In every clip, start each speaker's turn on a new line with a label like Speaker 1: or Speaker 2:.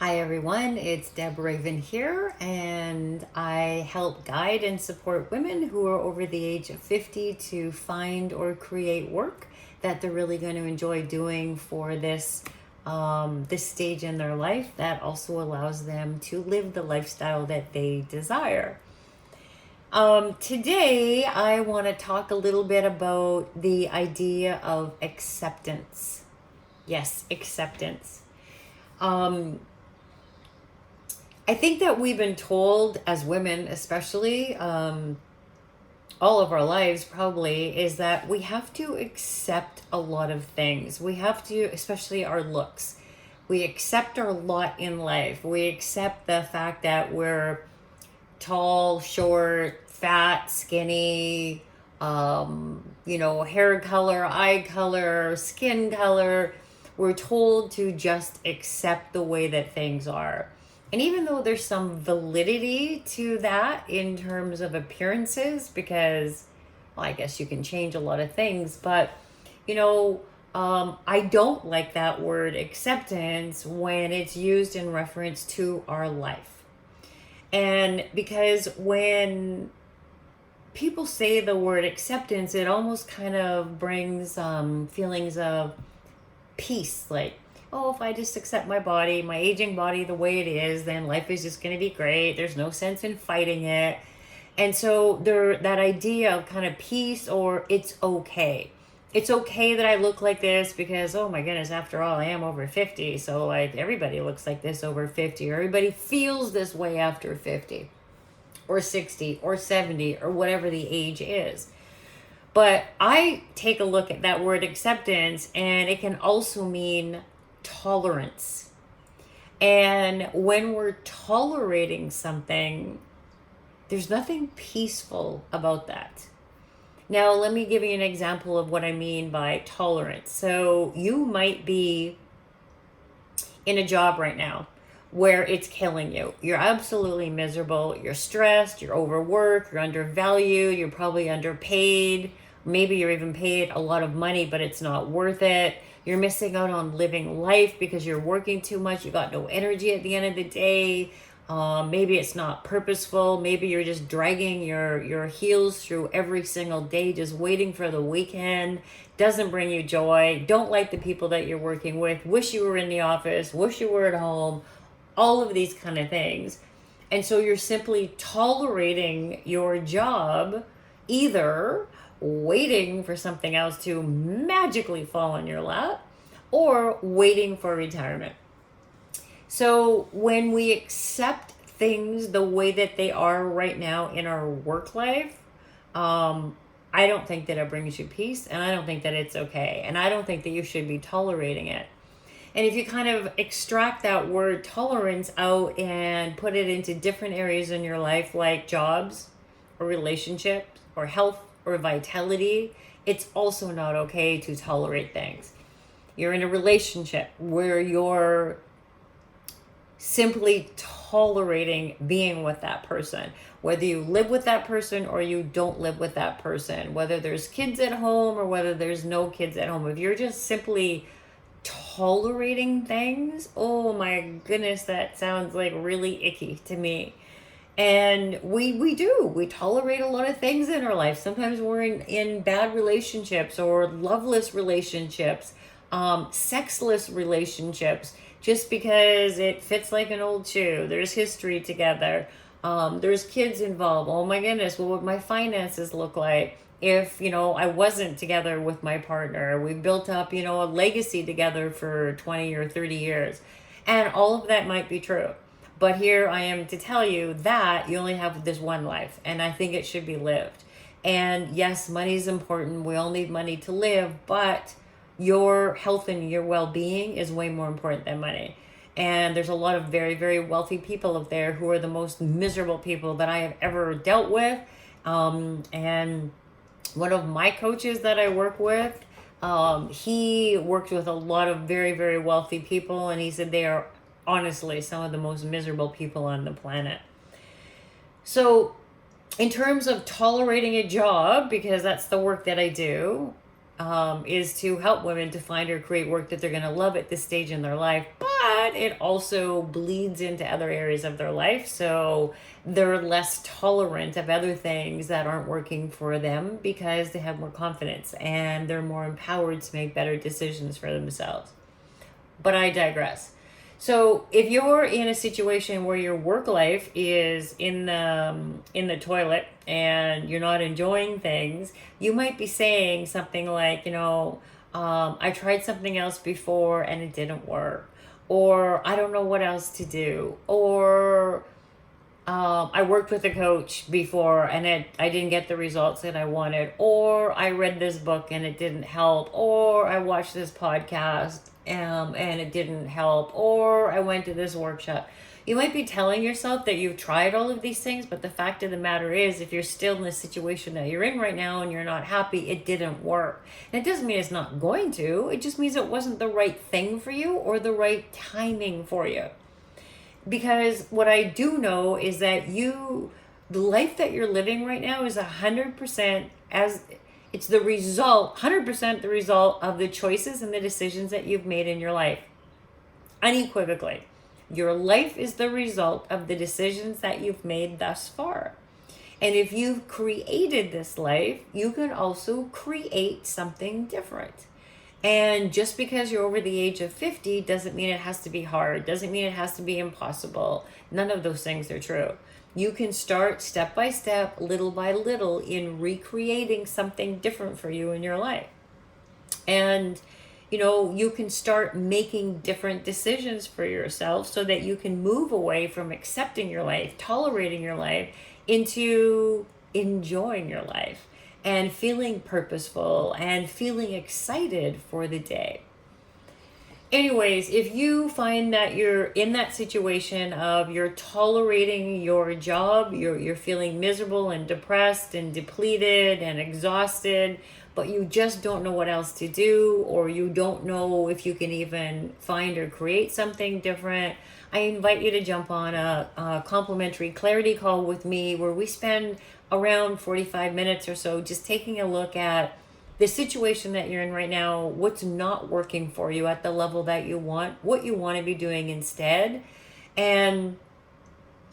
Speaker 1: Hi everyone, it's Deb Raven here, and I help guide and support women who are over the age of 50 to find or create work that they're really going to enjoy doing for this stage in their life that also allows them to live the lifestyle that they desire. Today, I want to talk a little bit about the idea of acceptance. Yes, acceptance. Um, I think that we've been told as women, especially all of our lives, probably, is that we have to accept a lot of things. We have to, especially our looks. We accept our lot in life. We accept the fact that we're tall, short, fat, skinny, hair color, eye color, skin color. We're told to just accept the way that things are. And even though there's some validity to that in terms of appearances, because, well, I guess you can change a lot of things, but, I don't like that word acceptance when it's used in reference to our life. And because when people say the word acceptance, it almost kind of brings feelings of peace. Like, oh, if I just accept my body, my aging body the way it is, then life is just going to be great. There's no sense in fighting it. And so that idea of kind of peace, or it's okay. It's okay that I look like this because, oh my goodness, after all, I am over 50. So, like, everybody looks like this over 50, or everybody feels this way after 50, or 60, or 70, or whatever the age is. But I take a look at that word acceptance, and it can also mean tolerance. And when we're tolerating something, there's nothing peaceful about that. Now, let me give you an example of what I mean by tolerance. So, you might be in a job right now where it's killing you. You're absolutely miserable. You're stressed. You're overworked. You're undervalued. You're probably underpaid. Maybe you're even paid a lot of money, but it's not worth it. You're missing out on living life because you're working too much. You got no energy at the end of the day. Maybe it's not purposeful. Maybe you're just dragging your heels through every single day, just waiting for the weekend. Doesn't bring you joy. Don't like the people that you're working with. Wish you were in the office. Wish you were at home. All of these kind of things. And so you're simply tolerating your job, either waiting for something else to magically fall in your lap, or waiting for retirement. So when we accept things the way that they are right now in our work life, I don't think that it brings you peace, and I don't think that it's okay, and I don't think that you should be tolerating it. And if you kind of extract that word tolerance out and put it into different areas in your life, like jobs or relationships or health or vitality, it's also not okay to tolerate things. You're in a relationship where you're simply tolerating being with that person, whether you live with that person or you don't live with that person, whether there's kids at home or whether there's no kids at home. If you're just simply tolerating things, oh my goodness, that sounds like really icky to me. And we tolerate a lot of things in our life. Sometimes we're in bad relationships or loveless relationships, sexless relationships, just because it fits like an old shoe. There's history together. There's kids involved. Oh my goodness, what would my finances look like if, I wasn't together with my partner? We built up, a legacy together for 20 or 30 years. And all of that might be true. But here I am to tell you that you only have this one life, and I think it should be lived. And yes, money is important. We all need money to live, but your health and your well-being is way more important than money. And there's a lot of very, very wealthy people out there who are the most miserable people that I have ever dealt with. And one of my coaches that I work with, he worked with a lot of very, very wealthy people, and he said they are honestly some of the most miserable people on the planet. So in terms of tolerating a job, because that's the work that I do, is to help women to find or create work that they're going to love at this stage in their life, but it also bleeds into other areas of their life. So they're less tolerant of other things that aren't working for them because they have more confidence and they're more empowered to make better decisions for themselves. But I digress. So if you're in a situation where your work life is in the toilet and you're not enjoying things, you might be saying something like, I tried something else before and it didn't work, or I don't know what else to do, or I worked with a coach before and I didn't get the results that I wanted, or I read this book and it didn't help, or I watched this podcast and it didn't help, or I went to this workshop. You might be telling yourself that you've tried all of these things, but the fact of the matter is, if you're still in the situation that you're in right now and you're not happy, it didn't work. And it doesn't mean it's not going to, it just means it wasn't the right thing for you or the right timing for you. Because what I do know is that the life that you're living right now is 100% it's the result, 100% the result of the choices and the decisions that you've made in your life. Unequivocally. Your life is the result of the decisions that you've made thus far. And if you've created this life, you can also create something different. And just because you're over the age of 50 doesn't mean it has to be hard, doesn't mean it has to be impossible. None of those things are true. You can start step by step, little by little, in recreating something different for you in your life. And, you can start making different decisions for yourself so that you can move away from accepting your life, tolerating your life, into enjoying your life and feeling purposeful and feeling excited for the day. Anyways, if you find that you're in that situation of you're tolerating your job, you're feeling miserable and depressed and depleted and exhausted, but you just don't know what else to do, or you don't know if you can even find or create something different, I invite you to jump on a complimentary clarity call with me where we spend around 45 minutes or so just taking a look at the situation that you're in right now, what's not working for you at the level that you want, what you want to be doing instead, and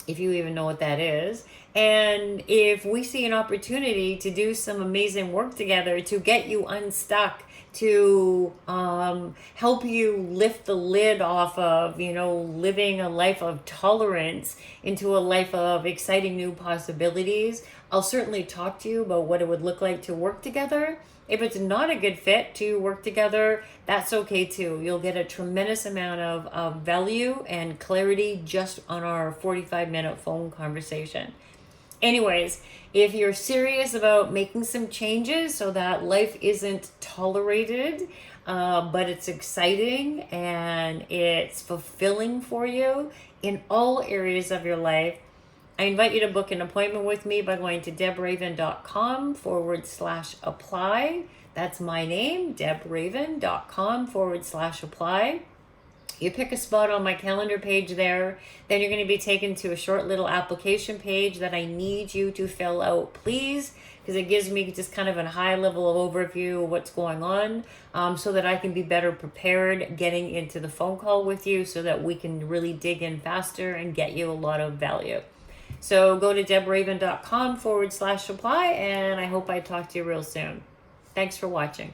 Speaker 1: if you even know what that is. And if we see an opportunity to do some amazing work together to get you unstuck, to help you lift the lid off of, living a life of tolerance into a life of exciting new possibilities, I'll certainly talk to you about what it would look like to work together. If it's not a good fit to work together, that's okay too. You'll get a tremendous amount of value and clarity just on our 45-minute phone conversation. Anyways, if you're serious about making some changes so that life isn't tolerated, but it's exciting and it's fulfilling for you in all areas of your life, I invite you to book an appointment with me by going to debraven.com/apply. That's my name, debraven.com/apply. You pick a spot on my calendar page there. Then you're going to be taken to a short little application page that I need you to fill out, please, because it gives me just kind of a high level of overview of what's going on, so that I can be better prepared getting into the phone call with you so that we can really dig in faster and get you a lot of value. So go to debraven.com/apply, and I hope I talk to you real soon. Thanks for watching.